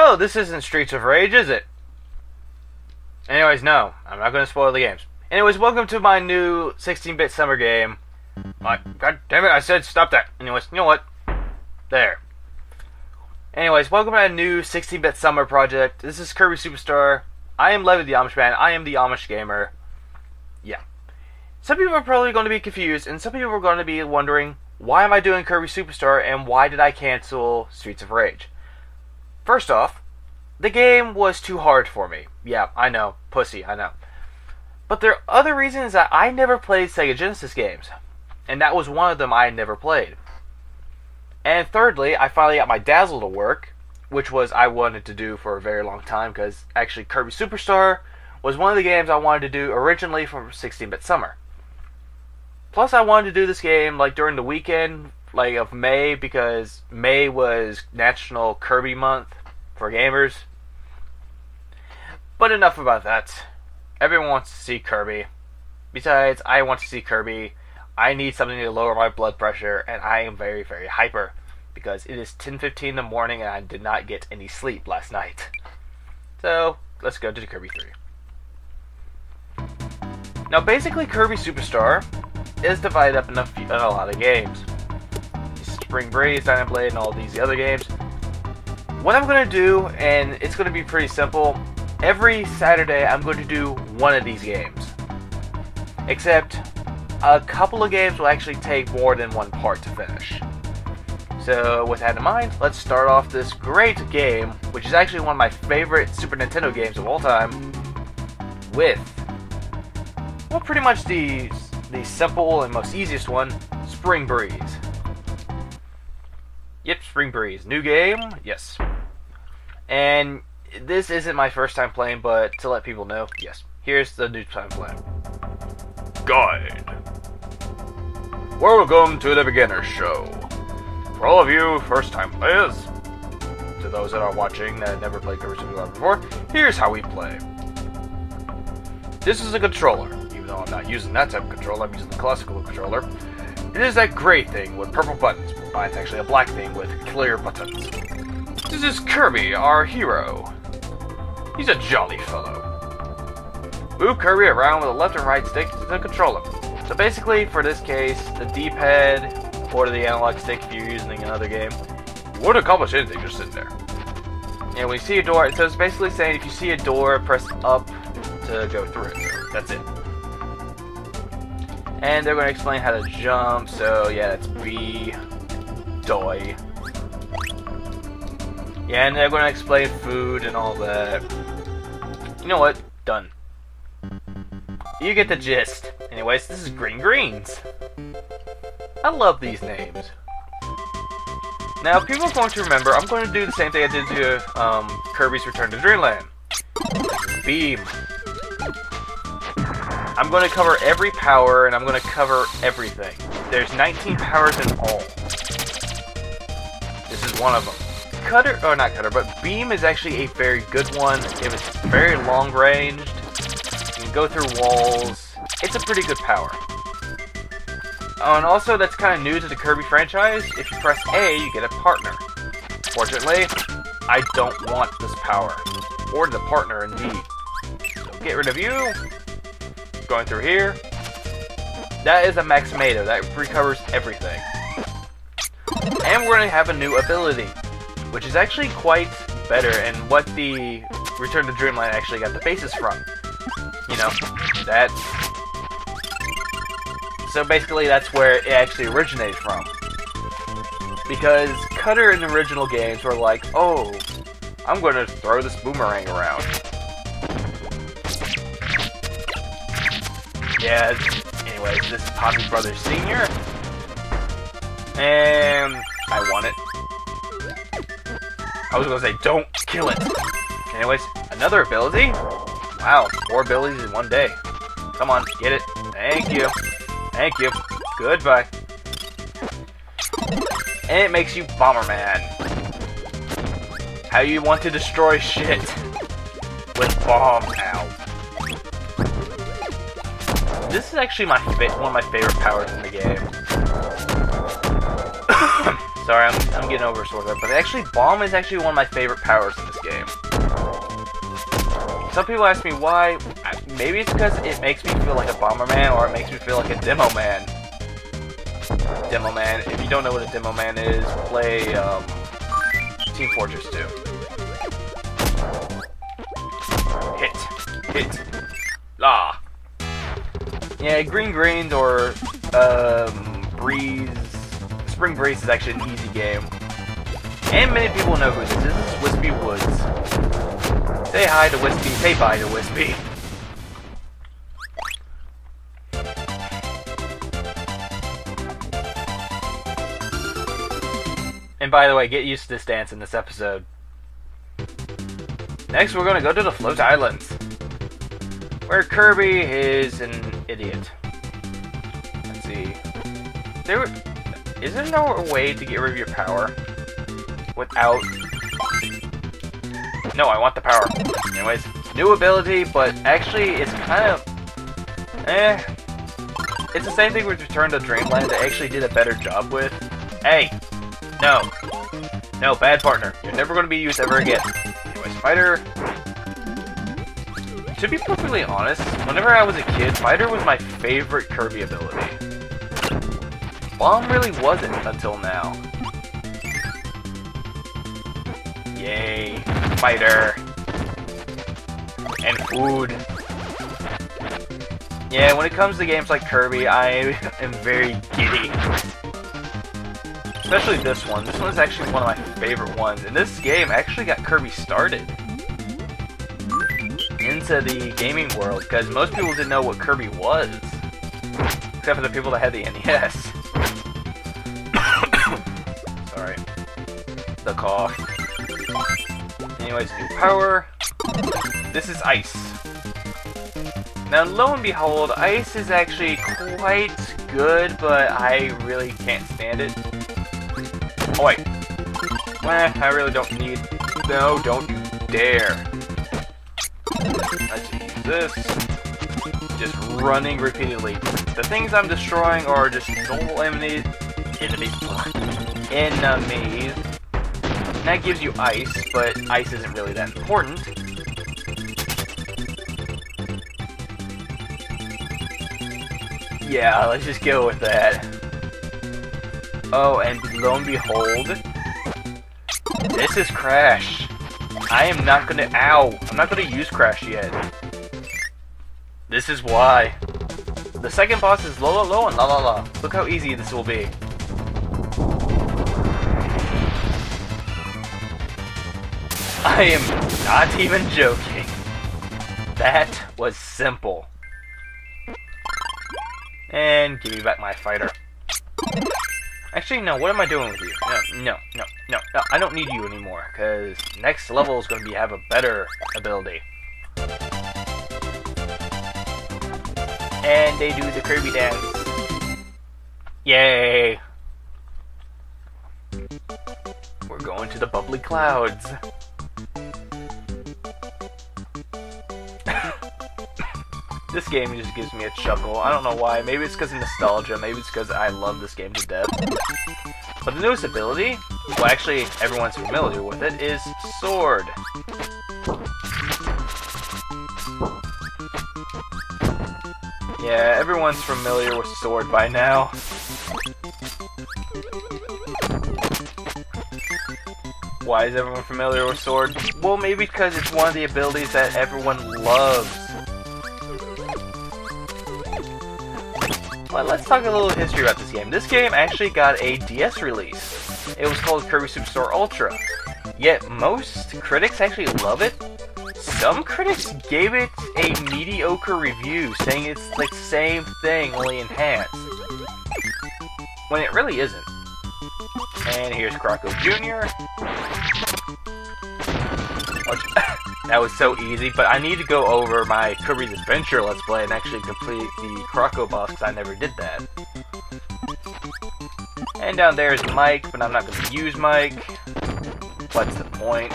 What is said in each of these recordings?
Oh, this isn't Streets of Rage, is it? Anyways, no. I'm not going to spoil the games. Anyways, welcome to my new 16-bit summer game. God damn it, I said stop that. Anyways, you know what? There. Anyways, welcome to a new 16-bit summer project. This is Kirby Super Star. I am Levy the Amish Man. I am the Amish Gamer. Yeah. Some people are probably going to be confused, and some people are going to be wondering, why am I doing Kirby Super Star, and why did I cancel Streets of Rage? First off, the game was too hard for me. Yeah, I know. Pussy, I know. But there are other reasons that I never played Sega Genesis games. And that was one of them I never played. And thirdly, I finally got my Dazzle to work, which was I wanted to do for a very long time, because actually Kirby Super Star was one of the games I wanted to do originally for 16-bit summer. Plus I wanted to do this game like during the weekend of May, because May was National Kirby Month for gamers. But enough about that. Everyone wants to see Kirby. Besides, I want to see Kirby. I need something to lower my blood pressure, and I am very, very hyper, because it is 10:15 in the morning and I did not get any sleep last night. So, let's go to Kirby 3. Now, basically, Kirby Superstar is divided up in a lot of games. Spring Breeze, Dynamite Blade, and all these other games. What I'm going to do, and it's going to be pretty simple, every Saturday I'm going to do one of these games. Except, a couple of games will actually take more than one part to finish. So, with that in mind, let's start off this great game, which is actually one of my favorite Super Nintendo games of all time, with, well, pretty much the simple and most easiest one, Spring Breeze. Yep, Spring Breeze. New game? Yes. And this isn't my first time playing, but to let people know, yes, here's the new time playing. Guide. Welcome to the Beginner Show. For all of you first-time players, to those that are watching that never played Kirby Super Star before, here's how we play. This is a controller. Even though I'm not using that type of controller, I'm using the classical controller. It is that gray thing with purple buttons. It's actually a black thing with clear buttons. This is Kirby, our hero. He's a jolly fellow. Move Kirby around with the left and right stick to the controller. So basically, for this case, the D-pad or the analog stick if you're using another game won't accomplish anything just sitting there. And when you see a door, so it's basically saying if you see a door, press up to go through it. That's it. And they're going to explain how to jump, so yeah, that's B, doy. Yeah, and they're going to explain food and all that. You know what? Done. You get the gist. Anyways, this is Green Greens. I love these names. Now, people are going to remember, I'm going to do the same thing I did to Kirby's Return to Dreamland. Beam. I'm going to cover every power, and I'm going to cover everything. There's 19 powers in all. This is one of them. Cutter, or not Cutter, but Beam is actually a very good one. It was very long ranged. You can go through walls. It's a pretty good power. Oh, and also that's kind of new to the Kirby franchise. If you press A, you get a partner. Fortunately, I don't want this power. Or the partner, indeed. So get rid of you. Going through here. That is a Maximado. That recovers everything. And we're going to have a new ability, which is actually quite better, and what the Return to Dreamland actually got the basis from. You know, that. So basically, that's where it actually originated from. Because Cutter in the original games were like, oh, I'm going to throw this boomerang around. Yeah, anyways, this is Poppy Brothers Sr. And I want it. I was going to say, don't kill it. Anyways, another ability. Wow, 4 abilities in one day. Come on, get it. Thank you. Thank you. Goodbye. And it makes you Bomberman. How you want to destroy shit with bomb. Ow. This is actually one of my favorite powers in the game. Sorry, I'm getting over sort of, but actually, Bomb is actually one of my favorite powers in this game. Some people ask me why. Maybe it's because it makes me feel like a Bomberman, or it makes me feel like a Demo Man. Demo Man. If you don't know what a Demo Man is, play Team Fortress 2. Hit. Ah. Yeah, Green Grains or Breeze. Spring Breeze is actually an easy game. And many people know who this is. This is Wispy Woods. Say hi to Wispy. Say bye to Wispy. And by the way, get used to this dance in this episode. Next, we're going to go to the Float Islands, where Kirby is an idiot. Let's see. Is there no way to get rid of your power without... No, I want the power. Anyways, new ability, but actually it's kind of... It's the same thing with Return to Dreamland. They actually did a better job with. Hey! No. No, bad partner. You're never going to be used ever again. Anyways, Fighter... To be perfectly honest, whenever I was a kid, Fighter was my favorite Kirby ability. Bomb really wasn't until now. Yay. Fighter. And food. Yeah, when it comes to games like Kirby, I am very giddy. Especially this one. This one's actually one of my favorite ones. And this game actually got Kirby started into the gaming world, because most people didn't know what Kirby was. Except for the people that had the NES. Sorry. The cough. Anyways, new power. This is ice. Now, lo and behold, ice is actually quite good, but I really can't stand it. Oh wait. I really don't need... No, don't you dare. Let's use this. Just running repeatedly. The things I'm destroying are just normal enemies. Enemies. That gives you ice, but ice isn't really that important. Yeah, let's just go with that. Oh, and lo and behold, this is Crash. I am not gonna... Ow! I'm not gonna use Crash yet. This is why. The second boss is Lo and La. Look how easy this will be. I am not even joking. That was simple. And give me back my fighter. Actually, no, what am I doing with you? No, I don't need you anymore, because next level is going to have a better ability. And they do the Kirby dance. Yay! We're going to the bubbly clouds. This game just gives me a chuckle. I don't know why. Maybe it's because of nostalgia. Maybe it's because I love this game to death. But the newest ability, well actually everyone's familiar with it, is Sword. Yeah, everyone's familiar with Sword by now. Why is everyone familiar with Sword? Well, maybe because it's one of the abilities that everyone loves. But let's talk a little history about this game. This game actually got a DS release. It was called Kirby Super Star Ultra. Yet most critics actually love it. Some critics gave it a mediocre review, saying it's like the same thing, only enhanced. When it really isn't. And here's Croco Jr. That was so easy, but I need to go over my Kirby's Adventure Let's Play and actually complete the Croco boss, because I never did that. And down there is Mike, but I'm not going to use Mike. What's the point?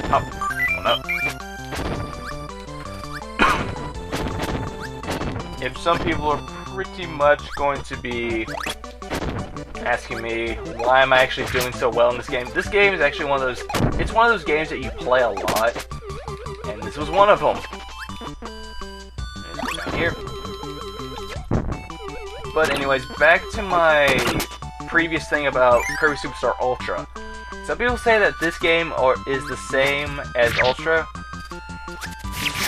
Oh no. If some people are pretty much going to be asking me why am I actually doing so well in this game. This game is actually one of those, it's one of those games that you play a lot, and this was one of them. Let's go down here. But anyways, back to my previous thing about Kirby Super Star Ultra. Some people say that this game is the same as Ultra.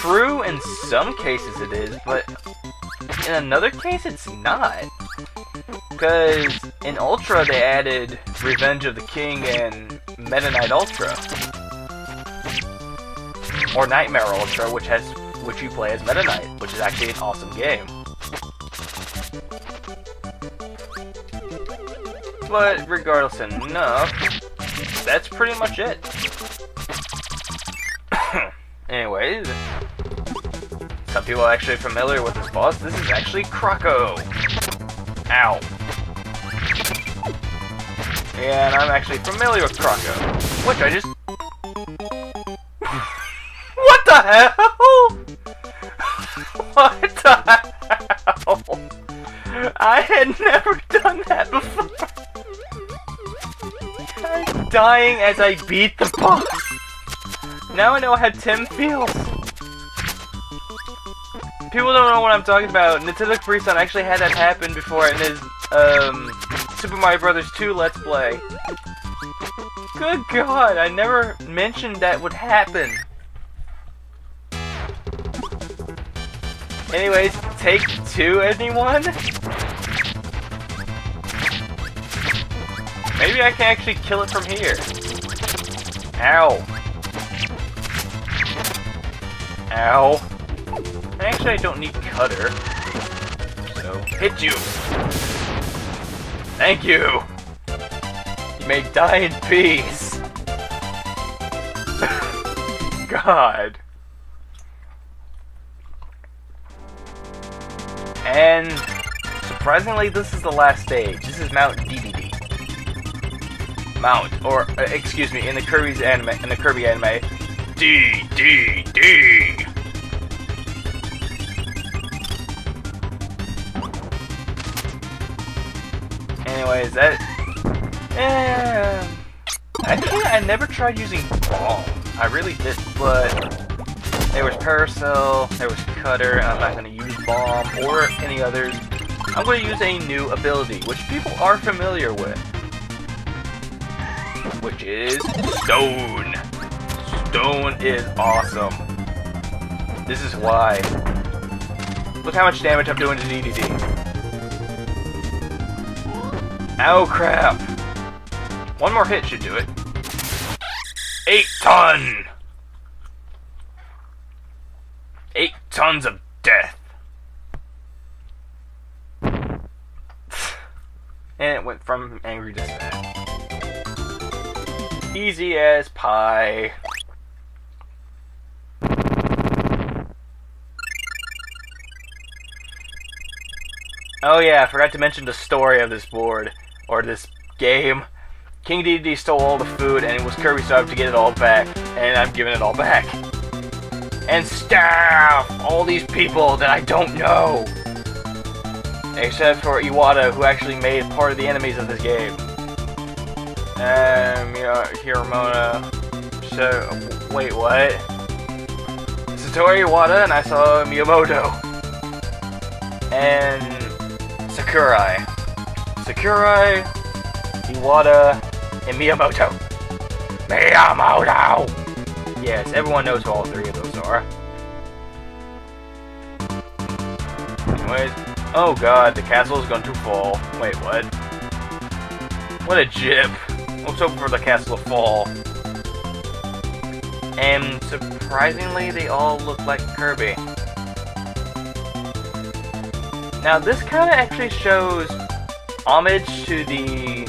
True, in some cases it is, but in another case it's not. Because in Ultra they added Revenge of the King and Meta Knight Ultra. Or Nightmare Ultra, which you play as Meta Knight, which is actually an awesome game. But regardless enough, that's pretty much it. Anyways, some people are actually familiar with this boss. This is actually Croco. Ow. And I'm actually familiar with Croco. Which I just... What the hell? What the hell? I had never done that before. I'm dying as I beat the boss. Now I know how Tim feels. People don't know what I'm talking about. Nintendo Capri Sun actually had that happen before in his Super Mario Bros. 2 Let's Play. Good God, I never mentioned that would happen. Anyways, take 2, anyone? Maybe I can actually kill it from here. Ow. Ow. Actually, I don't need Cutter. So, hit you. Thank you. You may die in peace. God. And surprisingly, this is the last stage. This is Mount DDD. Excuse me, in the Kirby anime, DDD. Anyways, actually, I never tried using Bomb. I really did, but there was Paracel, there was Cutter, and I'm not going to use Bomb or any others. I'm going to use a new ability, which people are familiar with, which is Stone. Stone is awesome. This is why. Look how much damage I'm doing to DDD. Ow, crap. One more hit should do it. 8 ton! 8 tons of death. And it went from angry to sad. Easy as pie. Oh yeah, I forgot to mention the story of this board, or this game. King DDD stole all the food, and it was Kirby, so I have to get it all back, and I'm giving it all back. And staff all these people that I don't know, except for Iwata, who actually made part of the enemies of this game. Hiramona. So, wait, what? Satoru Iwata, and I saw Miyamoto. And Sakurai, Iwata, and Miyamoto. Yes, everyone knows who all 3 of those are. Anyways, oh god, the castle is going to fall. Wait, what? What a jip. Let's hope for the castle to fall. And surprisingly, they all look like Kirby. Now, this kind of actually shows homage to the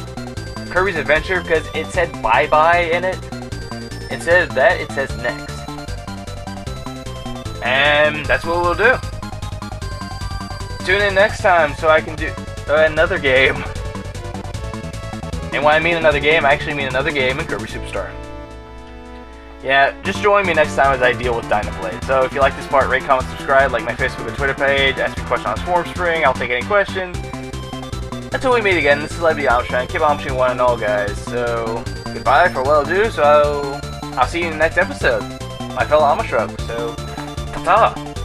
Kirby's Adventure because it said bye-bye in it. Instead of that, it says next. And that's what we'll do. Tune in next time so I can do another game. And when I mean another game, I actually mean another game in Kirby Super Star. Yeah, just join me next time as I deal with Dynablade. So if you like this part, rate, comment, subscribe, like my Facebook and Twitter page, ask me questions on Swarm Spring, I'll take any questions. until we meet again, this is Levy Armstrong. Keep on between one and all, guys. So, goodbye for well do. So, I'll see you in the next episode, my fellow Armstrong. So, ta-ta.